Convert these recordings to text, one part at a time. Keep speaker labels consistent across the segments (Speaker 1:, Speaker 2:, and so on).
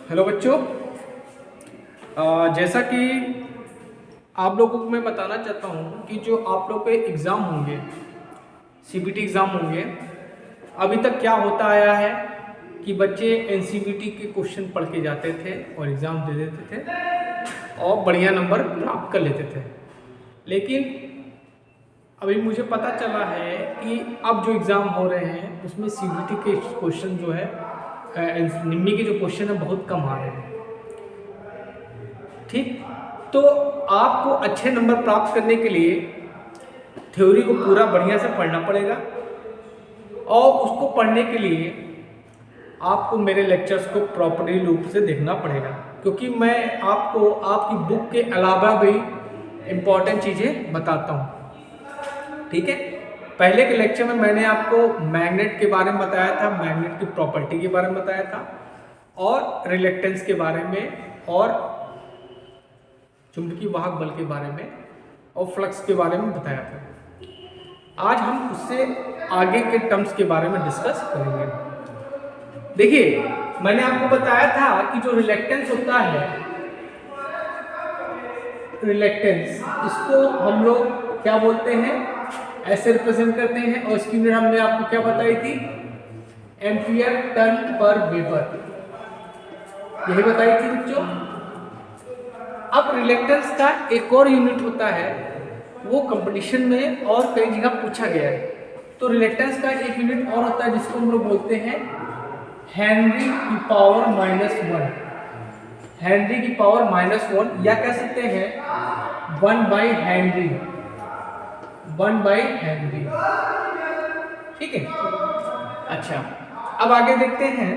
Speaker 1: Hello बच्चों, जैसा कि आप लोगों को मैं बताना चाहता हूँ कि जो आप लोग के एग्ज़ाम होंगे, सीबीटी एग्ज़ाम होंगे, अभी तक क्या होता आया है कि बच्चे एनसीबीटी के क्वेश्चन पढ़ के जाते थे और एग्ज़ाम दे देते थे और बढ़िया नंबर प्राप्त कर लेते थे। लेकिन अभी मुझे पता चला है कि अब जो एग्ज़ाम हो रहे हैं उसमें सीबीटी के क्वेश्चन जो है निम्मी के जो क्वेश्चन है बहुत कम आ रहे हैं। ठीक, तो आपको अच्छे नंबर प्राप्त करने के लिए थ्योरी को पूरा बढ़िया से पढ़ना पड़ेगा और उसको पढ़ने के लिए आपको मेरे लेक्चर्स को प्रॉपरली रूप से देखना पड़ेगा, क्योंकि मैं आपको आपकी बुक के अलावा भी इम्पॉर्टेंट चीज़ें बताता हूँ। ठीक है, पहले के लेक्चर में मैंने आपको मैग्नेट के बारे में बताया था, मैग्नेट की प्रॉपर्टी के बारे में बताया था और रिलेक्टेंस के बारे में और चुंबकीय वाहक बल के बारे में और फ्लक्स के बारे में बताया था। आज हम उससे आगे के टर्म्स के बारे में डिस्कस करेंगे। देखिए, मैंने आपको बताया था कि जो रिलेक्टेंस होता है, रिलेक्टेंस, इसको हम लोग क्या बोलते हैं, ऐसे रिप्रेजेंट करते हैं और इसकी यूनिट हमने आपको क्या बताई थी, एम्पियर टर्न पर वेबर, यही बताई थी बच्चों। अब रिलेक्टेंस का एक और यूनिट होता है, वो कंपटीशन में और कई जगह पूछा गया है। तो रिलेक्टेंस का एक यूनिट और होता है जिसको हम लोग बोलते हैं हेनरी की पावर -1, हेनरी की पावर -1, या कह सकते हैं 1/हेनरी, 1/हेनरी। ठीक है, अच्छा, अब आगे देखते हैं।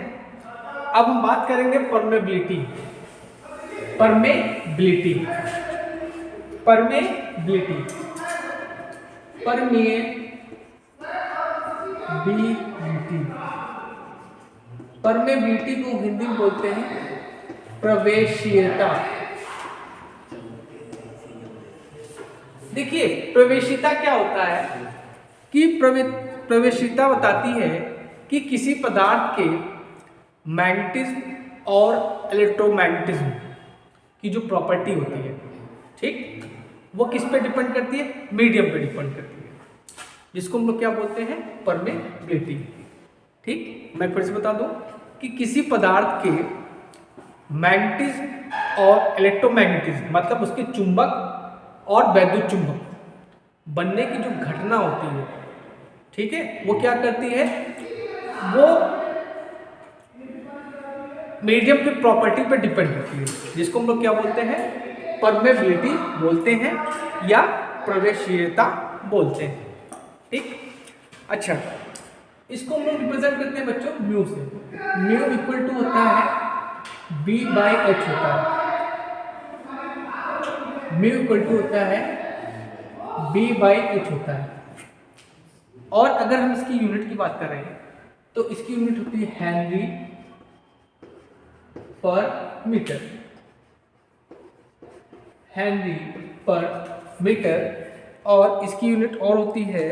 Speaker 1: अब हम बात करेंगे permeability, permeability, permeability, permeability, permeability को हिंदी में बोलते हैं प्रवेशीयता। देखिए, प्रवेशीयता क्या होता है कि प्रवेशीयता बताती है कि किसी पदार्थ के मैग्नेटिज्म और इलेक्ट्रोमैग्नेटिज्म की जो प्रॉपर्टी होती है, ठीक, वो किस पे डिपेंड करती है, मीडियम पे डिपेंड करती है, जिसको हम लोग क्या बोलते हैं, परमेबिलिटी। ठीक, मैं फिर से बता दूं कि किसी पदार्थ के मैग्नेटिज्म और इलेक्ट्रोमैग्नेटिज्म, मतलब उसके चुंबक और वैद्युत चुंबक बनने की जो घटना होती है, ठीक है, वो क्या करती है, वो मीडियम की प्रॉपर्टी पे डिपेंड करती है, जिसको हम लोग क्या बोलते हैं, परमेबिलिटी बोलते हैं या प्रवेशीयता बोलते हैं। ठीक, अच्छा, इसको हम लोग रिप्रेजेंट करते हैं बच्चों म्यू से। म्यू इक्वल टू होता है B/H होता है, म्यू इक्वल टू होता है B/H होता है। और अगर हम इसकी यूनिट की बात करें तो इसकी यूनिट होती है हेनरी पर मीटर, हेनरी पर मीटर, और इसकी यूनिट और होती है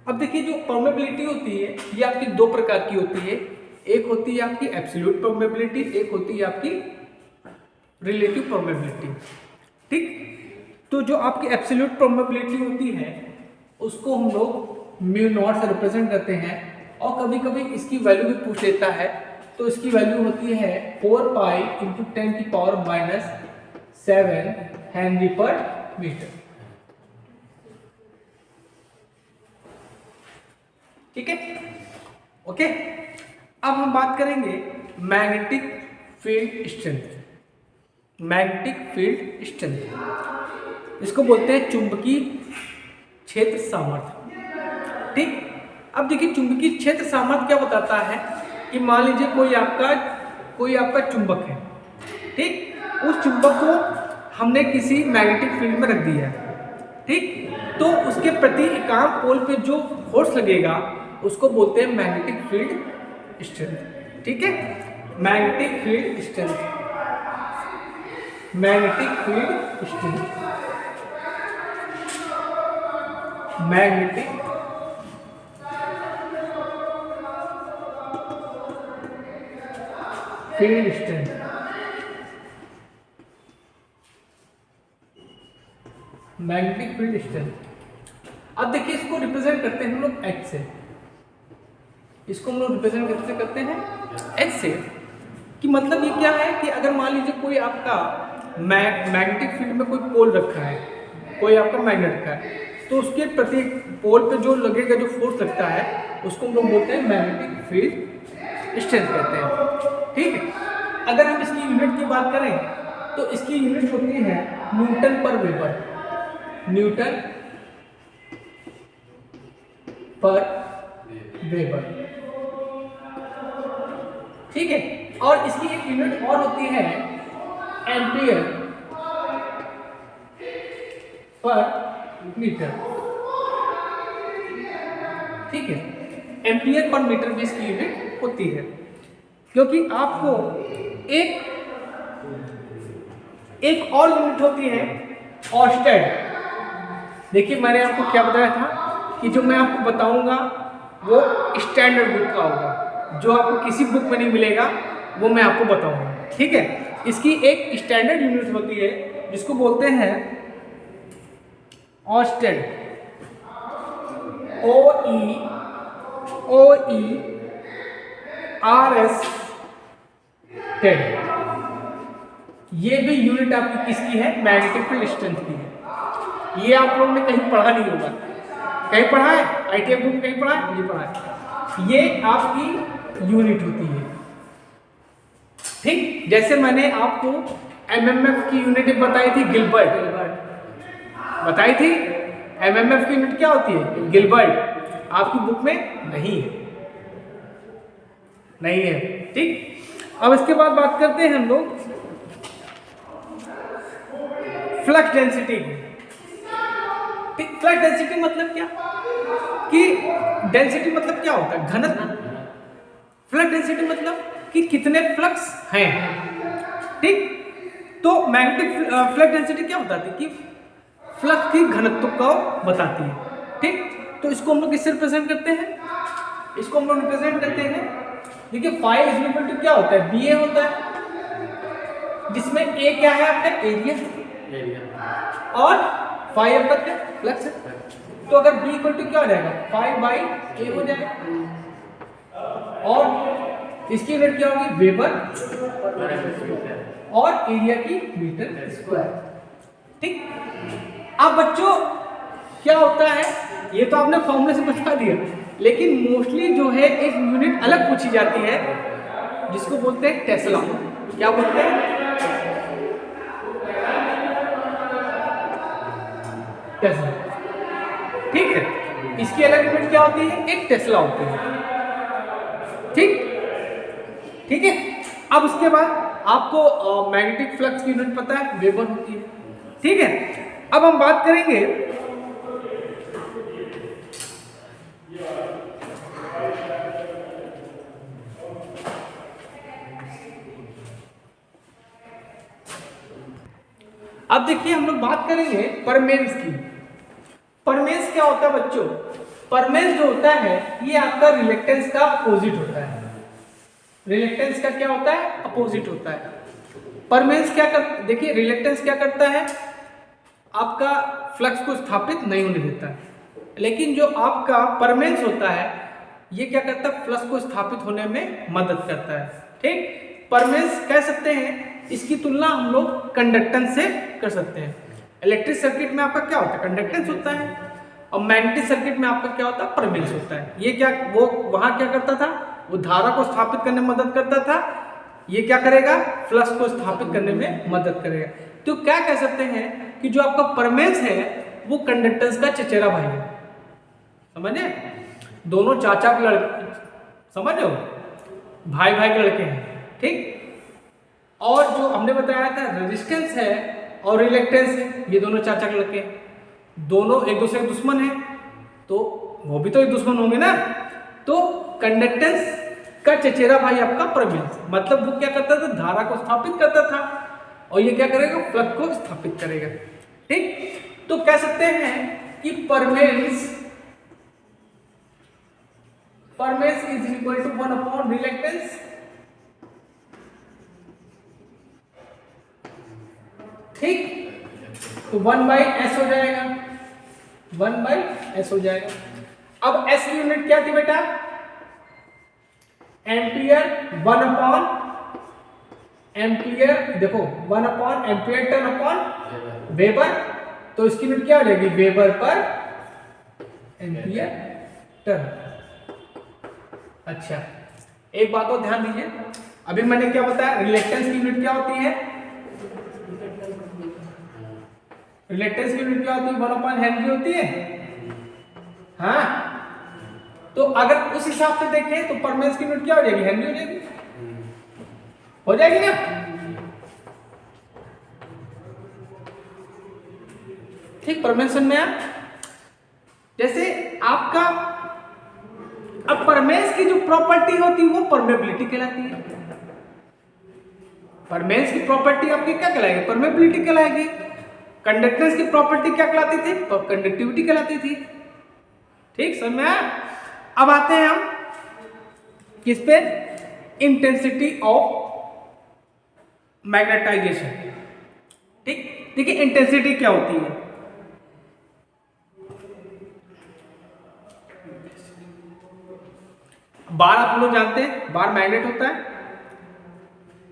Speaker 1: अब देखिए, जो परमेबिलिटी होती है ये आपकी दो प्रकार की होती है। एक होती है आपकी एब्सोल्यूट परमेबिलिटी, एक होती है आपकी रिलेटिव परमेबिलिटी। ठीक, तो जो आपकी एब्सोल्यूट परमेबिलिटी होती है उसको हम लोग म्यू नॉट से रिप्रेजेंट करते हैं, और कभी कभी इसकी वैल्यू भी पूछ लेता है, तो इसकी वैल्यू होती है 4π × 10⁻⁷ हेनरी पर मीटर। ठीक है, ओके। अब हम बात करेंगे magnetic field strength, magnetic field strength, इसको बोलते हैं चुंबकीय क्षेत्र सामर्थ्य। ठीक, अब देखिए, चुंबकीय क्षेत्र सामर्थ्य क्या बताता है कि मान लीजिए कोई आपका चुंबक है, ठीक, उस चुंबक को हमने किसी मैग्नेटिक फील्ड में रख दिया है, ठीक, तो उसके प्रति एकांक पोल पे जो फोर्स लगेगा उसको बोलते हैं मैग्नेटिक फील्ड स्ट्रेंथ। ठीक है, magnetic field strength, magnetic field strength. Magnetic field strength. Magnetic field strength. अब देखिए इसको रिप्रेजेंट करते हैं हम लोग एच से। इसको हम लोग रिप्रेजेंट कैसे करते हैं? एच से। कि मतलब ये क्या है कि अगर मान लीजिए कोई आपका मैग्नेटिक फील्ड में कोई पोल रखा है, कोई आपका मैग्नेट रखा है, तो उसके प्रत्येक पोल पे जो लगेगा, जो फोर्स लगता है, उसको हम लोग बोलते हैं मैग्नेटिक फील्ड स्ट्रेंथ कहते हैं। ठीक है। अगर हम इसकी यूनिट की बात करें तो इसकी यूनिट होती है न्यूटन पर वेबर। न्यूटन पर वेबर। ठीक है। और इसकी एक यूनिट और होती है एम्पियर पर मीटर। ठीक है। एम्पियर पर मीटर भी इसकी यूनिट होती है, क्योंकि आपको एक और यूनिट होती है ऑर्स्टेड। देखिए मैंने आपको क्या बताया था कि जो मैं आपको बताऊंगा वो स्टैंडर्ड बुक का होगा, जो आपको किसी बुक में नहीं मिलेगा वो मैं आपको बताऊंगा। ठीक है। इसकी एक स्टैंडर्ड यूनिट होती है जिसको बोलते हैं ऑर्स्टेड। OERS Ted. ये भी यूनिट आपकी किसकी है? मैग्नेटिक फील्ड स्ट्रेंथ की है। ये आप लोगों ने कहीं पढ़ा नहीं होगा। कहीं पढ़ा है? ITF बुक में कहीं पढ़ा है? नहीं पढ़ा है। ये आपकी यूनिट होती है। ठीक। जैसे मैंने आपको MMF की यूनिट बताई थी, गिलबर्ट बताई थी। MMF की यूनिट क्या होती है? गिलबर्ट। आपकी बुक में नहीं है, नहीं है। ठीक। अब इसके बाद बात करते हैं हम लोग फ्लक्स डेंसिटी की। ठीक। फ्लक्स डेंसिटी मतलब क्या? कि डेंसिटी मतलब क्या होता है? घनत्व। फ्लक्स डेंसिटी मतलब कि कितने फ्लक्स हैं। ठीक। तो मैग्नेटिक फ्लक्स डेंसिटी क्या बताती है? कि फ्लक्स की घनत्व को बताती है। ठीक। तो इसको हम लोग किससे रिप्रेजेंट करते हैं? इसको हम लोग रिप्रेजेंट करते हैं, देखिए फाई इज इक्वल टू क्या होता है? BA होता है, जिसमें A क्या है आपका? एरिया। और फाई आपका क्या? फ्लक्स है। तो अगर B इक्वल टू क्या हो जाएगा? फाई बाई A हो जाएगा। और इसकी यूनिट क्या होगी? वेबर और एरिया की मीटर स्क्वायर। ठीक। अब बच्चों क्या होता है, ये तो आपने फॉर्मूले से बता दिया, लेकिन मोस्टली जो है एक यूनिट अलग पूछी जाती है जिसको बोलते हैं टेस्ला। क्या बोलते हैं? टेस्ला। ठीक है। इसकी अलग यूनिट क्या होती है? एक टेस्ला होती है। ठीक। ठीक है। अब उसके बाद आपको मैग्नेटिक फ्लक्स की यूनिट पता है? वेबर होती है। ठीक है। अब हम बात करेंगे अब देखिए हम लोग बात करेंगे परमेंस की। परमेंस क्या होता है बच्चों? परमेंस जो होता है ये आपका रिलेक्टेंस का अपोजिट होता है। रिलेक्टेंस का क्या होता है? अपोजिट होता है। परमेंस क्या कर, देखिए रिलेक्टेंस क्या करता है? आपका फ्लक्स को स्थापित नहीं होने देता है, लेकिन जो आपका परमेंस होता है ये क्या करता है? फ्लक्स को स्थापित होने में मदद करता है। ठीक। परमेंस कह सकते हैं, इसकी तुलना हम लोग कंडक्टेंस से कर सकते हैं। इलेक्ट्रिक सर्किट में आपका क्या होता है? कंडक्टेंस होता है। और मैग्नेटिक सर्किट में आपका क्या होता है? परमेंस होता है। ये क्या, वो वहां क्या करता था? वो धारा को स्थापित करने में मदद करता था। ये क्या करेगा? फ्लक्स को स्थापित करने में मदद करेगा। तो क्या कह सकते हैं कि जो आपका परमेंस है वो कंडक्टेंस का चचेरा भाई है। समझे? दोनों चाचा के लड़के, समझ लो, भाई भाई के लड़के हैं। ठीक। और जो हमने बताया था रेजिस्टेंस है और रिलेक्टेंस है, ये दोनों चाचा के लड़के हैं। दोनों एक दूसरे के दुश्मन हैं, तो वो भी तो एक दुश्मन होंगे ना। तो कंडक्टेंस का चचेरा भाई आपका परमेंस, मतलब वो क्या करता था? धारा को स्थापित करता था, और ये क्या करेगा? फ्लक्स को स्थापित करेगा। ठीक। तो कह सकते हैं कि permeance is equal to 1 upon reluctance. ठीक, तो 1/s हो जाएगा, 1/s हो जाएगा। अब s की यूनिट क्या थी बेटा? एम्पियर, 1 अपॉन एम्पियर, देखो 1 upon ampere turn upon weber, तो इसकी यूनिट क्या हो जाएगी? वेबर पर एम्पियर टर्न। अच्छा, एक बात और ध्यान दीजिए, अभी मैंने क्या बताया, रिलेक्टेंस की यूनिट क्या होती है? रिलेक्टेंस की यूनिट क्या होती है? 1 अपॉन हेनरी होती है। हाँ, तो अगर उस हिसाब से देखें तो परमेंस की यूनिट क्या हो जाएगी? हेनरी हो जाएगी, हो जाएगी ना? ठीक, परमेंस में आप जैसे आपका, अब परमेंस की जो प्रॉपर्टी होती है वो परमेबिलिटी कहलाती है। परमेंस की प्रॉपर्टी आपकी क्या कहलाएगी? परमेबिलिटी कहलाएगी। कंडक्टेंस की प्रॉपर्टी क्या कहलाती थी? कंडक्टिविटी कहलाती थी। ठीक, समझ में आया? अब आते हैं हम किस पे? Intensity of magnetization. ठीक, देखिए इंटेंसिटी क्या होती है? बार आप लोग जानते हैं, बार मैग्नेट होता है।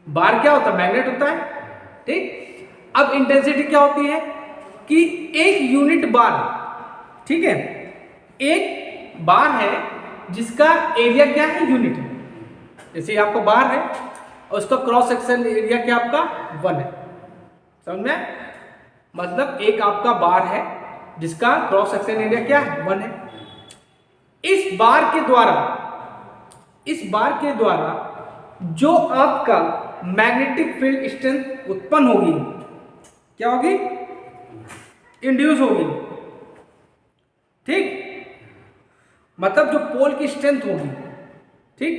Speaker 1: बार क्या होता है? मैग्नेट होता है। ठीक, अब इंटेंसिटी क्या होती है कि एक यूनिट बार, ठीक है, एक बार है जिसका एरिया क्या है? यूनिट है। जैसे आपका बार है और उसका क्रॉस सेक्शन एरिया क्या आपका? 1 है। समझ में? मतलब एक आपका बार है जिसका क्रॉस सेक्शन एरिया क्या है? 1 है। इस बार के द्वारा जो आपका मैग्नेटिक फील्ड स्ट्रेंथ उत्पन्न होगी, क्या होगी? इंड्यूस होगी। ठीक, मतलब जो पोल की स्ट्रेंथ होगी, ठीक,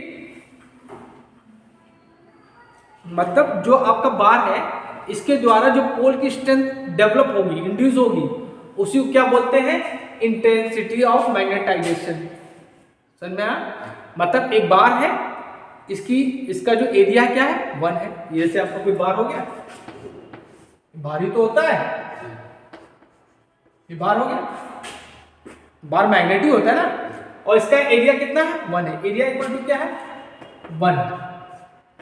Speaker 1: मतलब जो आपका बार है इसके द्वारा जो पोल की स्ट्रेंथ डेवलप होगी, इंड्यूस होगी, उसी को क्या बोलते हैं? Intensity of magnetization. समझ में आया? मतलब एक बार है, इसका जो एरिया क्या है? 1 है। जैसे आपका कोई बार हो गया, बार ही तो होता है, ये बार हो गया, बार मैग्नेट ही होता है ना, और इसका एरिया कितना है? 1 है। एरिया इक्वल टू क्या है? 1।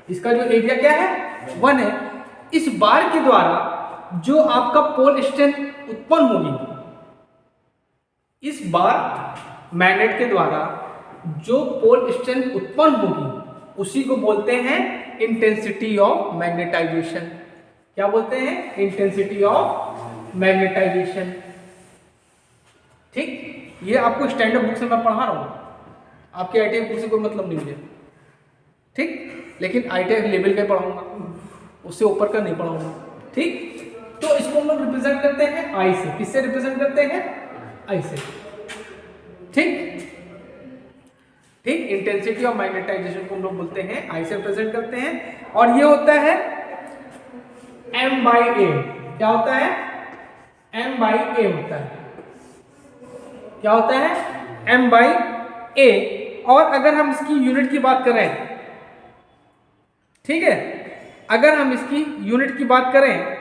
Speaker 1: इसका जो एरिया क्या है? 1 है। इस बार के द्वारा जो आपका पोल स्ट्रेंथ उत्पन्न होगी, इस बार मैग्नेट के द्वारा जो पोल स्ट्रेंथ उत्पन्न होगी उसी को बोलते हैं इंटेंसिटी ऑफ मैग्नेटाइजेशन। क्या बोलते हैं? Intensity of magnetization. ठीक, ये आपको स्टैंडर्ड बुक से मैं पढ़ा रहा हूं, आपके आईटीआई बुक से कोई मतलब नहीं है। ठीक, लेकिन आईटीआई लेवल का पढ़ाऊंगा, उससे ऊपर का नहीं पढ़ाऊंगा। ठीक, तो इसको हम लोग रिप्रेजेंट करते हैं आई से। किससे रिप्रेजेंट करते हैं? आई से। ठीक, ठीक, इंटेंसिटी ऑफ मैग्नेटाइजेशन को हम लोग बोलते हैं आई से रिप्रेजेंट करते हैं, और ये होता है m/a। क्या होता है? m/a होता है। क्या होता है? m/a। और अगर हम इसकी यूनिट की बात करें, ठीक है, अगर हम इसकी यूनिट की बात करें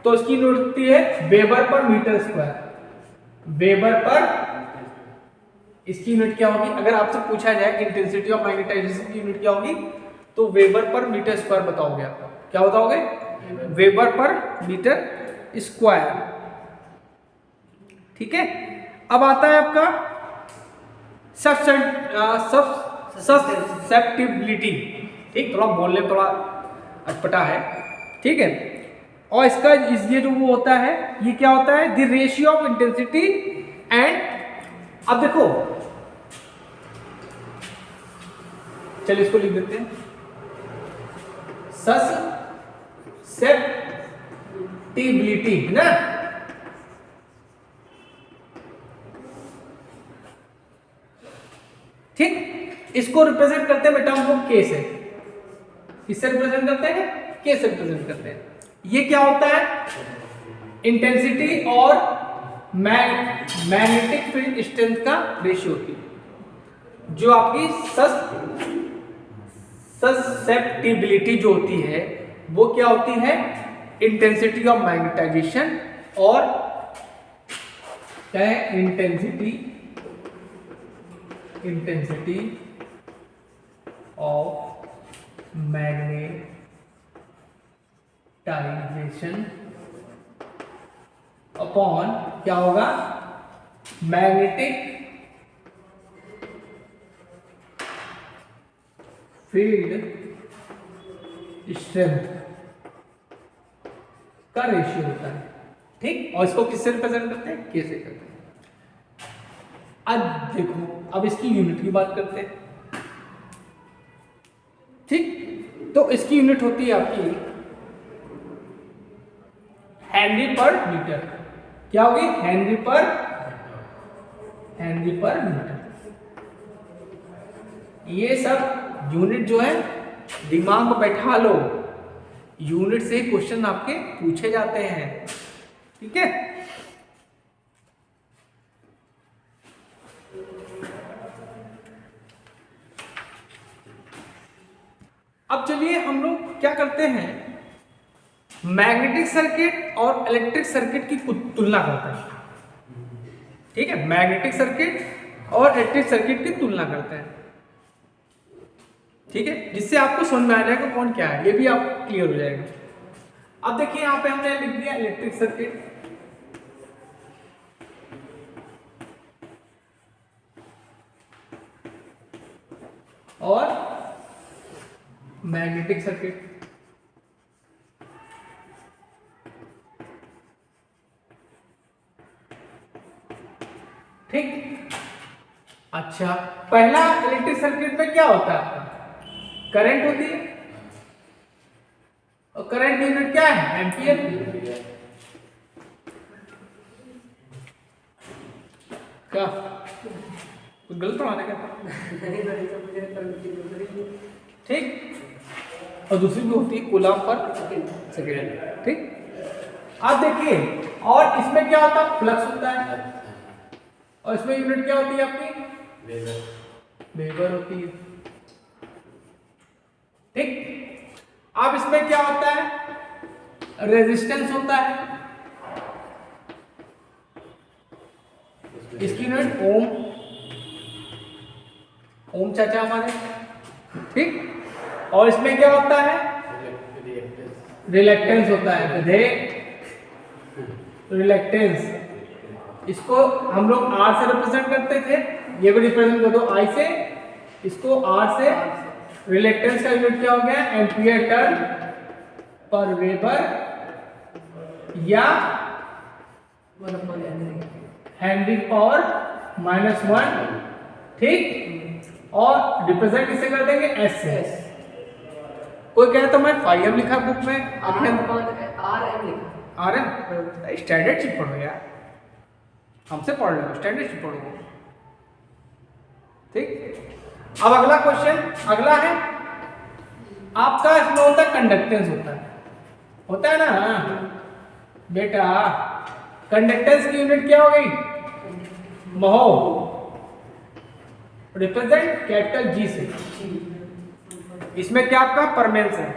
Speaker 1: तो इसकी यूनिट होती है वेबर पर मीटर स्क्वायर। वेबर पर, इसकी यूनिट क्या होगी? अगर आपसे पूछा जाए इंटेंसिटी ऑफ मैग्नेटाइजेशन की यूनिट क्या होगी, तो वेबर पर मीटर स्क्वायर बताओगे आप। क्या बताओगे? वेबर पर मीटर स्क्वायर। ठीक है, अब आता है आपका सब्सेप्टिबिलिटी। ठीक, थोड़ा बोलने थोड़ा अटपटा है। ठीक है, और इसका ये जो वो होता है, ये क्या होता है? The ratio of intensity and, अब देखो, चलिए इसको लिख देते हैं, सब्सेप्टिबिलिटी, है ना? ठीक, इसको रिप्रेजेंट करते हैं बेटा हम लोग के से। किससे रिप्रेजेंट करते हैं? के से रिप्रेजेंट करते हैं। ये क्या होता है? इंटेंसिटी और मैग्नेटिक फील्ड स्ट्रेंथ का रेशियो होती है। जो आपकी ससेप्टिबिलिटी जो होती है वो क्या होती है, इंटेंसिटी ऑफ मैग्नेटाइजेशन और क्या है, इंटेंसिटी ऑफ मैग्नेटाइजेशन अपॉन क्या होगा, मैग्नेटिक फील्ड स्ट्रेंथ का रेशियो होता है। ठीक, और इसको किससे रिप्रेजेंट करते हैं, के से करते हैं। अब देखो, अब इसकी यूनिट की बात करते हैं। ठीक, तो इसकी यूनिट होती है आपकी हेनरी पर मीटर। क्या होगी, हेनरी पर मीटर। ये सब यूनिट जो है दिमाग में बैठा लो, यूनिट से क्वेश्चन आपके पूछे जाते हैं। ठीक है, अब चलिए हम लोग क्या करते हैं, मैग्नेटिक सर्किट और इलेक्ट्रिक सर्किट की तुलना करते हैं। ठीक है, मैग्नेटिक सर्किट और इलेक्ट्रिक सर्किट की तुलना करते हैं। ठीक है, जिससे आपको समझ में आ जाएगा कौन क्या है, ये भी आप क्लियर हो जाएगा। अब देखिए यहां पे हमने लिख दिया इलेक्ट्रिक सर्किट और मैग्नेटिक सर्किट। ठीक, अच्छा, पहला इलेक्ट्रिक सर्किट में क्या होता है आपका, करंट होती है, और करंट की यूनिट क्या है, एम्पियर। क्या कुछ गलत पढ़ाने क्या, ठीक, और दूसरी भी होती है कूलम पर सेकेंड। ठीक, अब देखिए, और इसमें क्या होता है, फ्लक्स होता है, और इसमें यूनिट क्या होती है आपकी, वेबर होती है। ठीक, अब इसमें क्या होता है, रेजिस्टेंस होता है, इसकी यूनिट ओम, ओम चाचा हमारे। ठीक, और इसमें क्या होता है, रिलेक्टेंस होता है, रिलेक्टेंस। इसको हम लोग आर से रिप्रेजेंट करते थे, ये भी रिप्रेजेंट कर दो आई से, इसको आर से। रिलेक्टेंस का यूनिट क्या हो गया, एम्पियर टर्न पर वेबर या हेनरी पावर -1। ठीक, और रिप्रेजेंट किसे कर देंगे, एस से। कोई कहे तो मैं फाइव लिखा बुक में, आपने आर एम स्टैंडर्ड चीज पढ़ो यार, हमसे पढ़ लो, स्टैंडर्ड चीज पढ़ो। ठीक, अब अगला क्वेश्चन, अगला है आपका, इसमें होता है कंडक्टेंस, होता है ना बेटा। कंडक्टेंस की यूनिट क्या हो गई, महो, रिप्रेजेंट कैपिटल जी से। इसमें क्या आपका परमेंस है,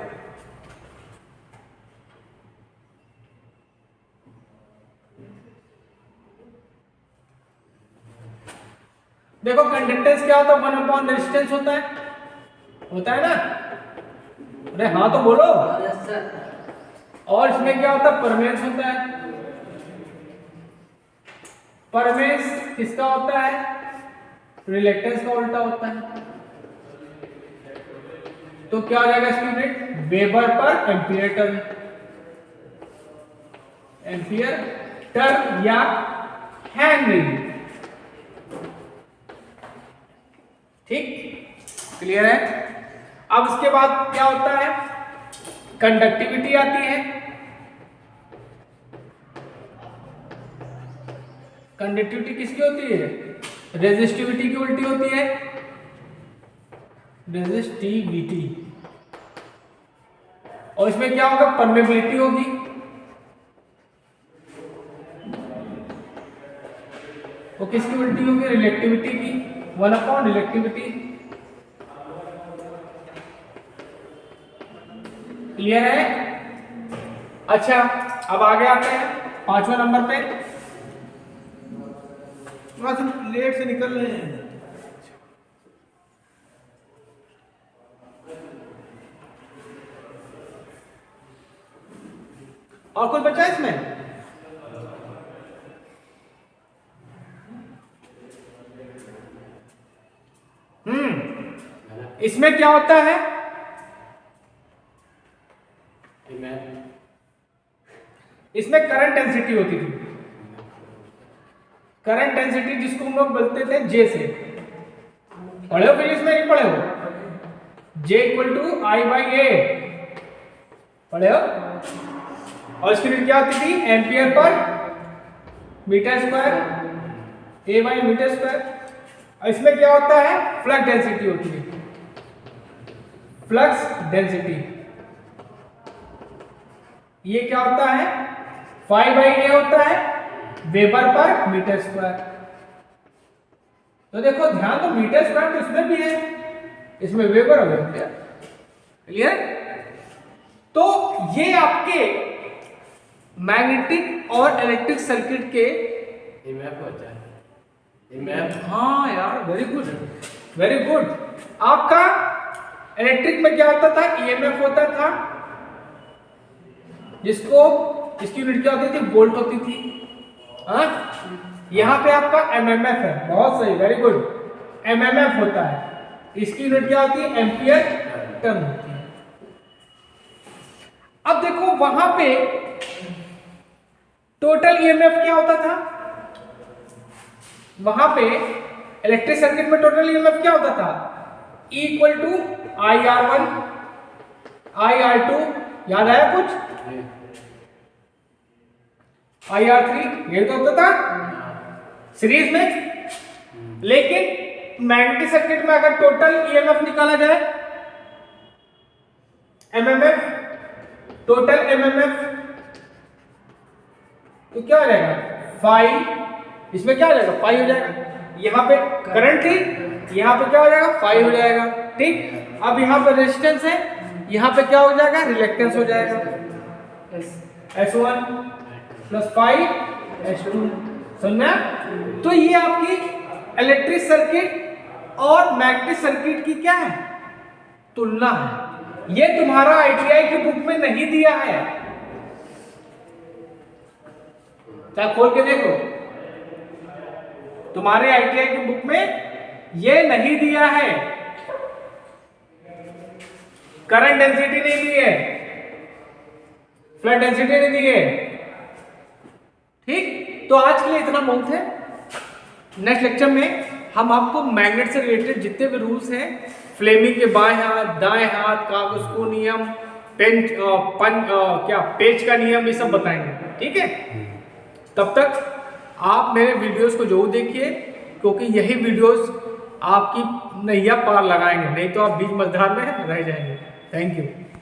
Speaker 1: देखो कंडक्टेंस क्या होता है, 1 रेजिस्टेंस होता है ना, अरे हाँ तो बोलो। और इसमें क्या होता है, परमेंस होता है। परमेंस किसका होता है, रिलेक्टेंस का उल्टा होता है। तो क्या हो जाएगा इसकी यूनिट, वेबर पर एम्पियर टर्न, एम्पियर टर्न या हेनरी। ठीक, क्लियर है। अब इसके बाद क्या होता है, कंडक्टिविटी आती है। कंडक्टिविटी किसकी होती है, रेजिस्टिविटी की उल्टी होती है, रेजिस्टिविटी। और इसमें क्या होगा, परमेबिलिटी होगी। वो किसकी उल्टी होगी? रिलेक्टिविटी की, 1 रिलेक्टिविटी। क्लियर है? अच्छा, अब आगे आते हैं 5वें नंबर पे।
Speaker 2: बस हम लेट से निकल रहे हैं।
Speaker 1: और कुछ बचा इसमें? इसमें क्या होता है? इसमें करंट डेंसिटी होती थी, करंट डेंसिटी जिसको हम लोग बोलते थे जे से। पढ़े हो फिजिक्स में नहीं पढ़े हो? J equal to I by A, पढ़े हो? और इसकी यूनिट क्या होती थी? Ampere per metre square, A by metre square. और इसमें क्या होता है? फ्लक्स डेंसिटी होती है, फ्लक्स डेंसिटी। ये क्या होता है? 5 बाई ए होता है, वेबर पर मीटर स्क्वायर। तो देखो ध्यान दो, मीटर स्क्वायर तो इसमें भी है, इसमें वेबर हो गया। क्लियर? तो ये आपके मैग्नेटिक और इलेक्ट्रिक सर्किट के
Speaker 2: एमएफ होता है, एमएफ।
Speaker 1: हाँ यार, वेरी गुड, वेरी गुड। आपका इलेक्ट्रिक में क्या होता था? ईएमएफ होता था, जिसको इसकी यूनिट क्या होती थी? वोल्ट होती थी। हाँ, यहाँ पे आपका एमएमएफ है, बहुत सही, वेरी गुड। एमएमएफ होता है, इसकी यूनिट क्या होती है? एम्पियर टर्न होती है। अब देखो वहां पे टोटल ईएमएफ क्या होता था? वहां पे इलेक्ट्रिक सर्किट में टोटल ईएमएफ क्या होता था? E equal to IR1 IR2, याद आया कुछ? IR3, ये तो होता था सीरीज में। लेकिन मैग्नेटिक सर्किट में अगर टोटल ईएमएफ निकाला जाए, एमएमएफ, टोटल एमएमएफ, तो क्या हो जाएगा? 5, इसमें क्या हो जाएगा? 5 हो जाएगा। यहाँ पे करंट थी, यहाँ पे क्या हो जाएगा? 5 हो जाएगा। ठीक, अब यहाँ पे रेजिस्टेंस है, यहाँ पे क्या हो जाएगा? रिलेक्टेंस हो जाएगा, S1 प्लस 5 S2। समझना? तो ये आपकी इलेक्ट्रिक सर्किट और मैग्नेटिक सर्किट की क्या है? तुलना है। ये तुम्हारा आईटीआई की बुक में नहीं दिया है, चाहे खोल के देखो, तुम्हारे आईटीआई की बुक में ये नहीं दिया है। करंट डेंसिटी नहीं दी है, फ्लक्स डेंसिटी नहीं दी है। ठीक, तो आज के लिए इतना बहुत है। नेक्स्ट लेक्चर में हम आपको मैग्नेट से रिलेटेड जितने भी रूल्स हैं, फ्लेमिंग के बाएं हाथ, दाएं हाथ, कागज नियम, पेच का नियम, ये सब बताएंगे। ठीक है, तब तक आप मेरे वीडियोस को जरूर देखिए, क्योंकि यही वीडियोस आपकी नैया पार लगाएंगे, नहीं तो आप बीच मझधार में रह जाएंगे। Thank you.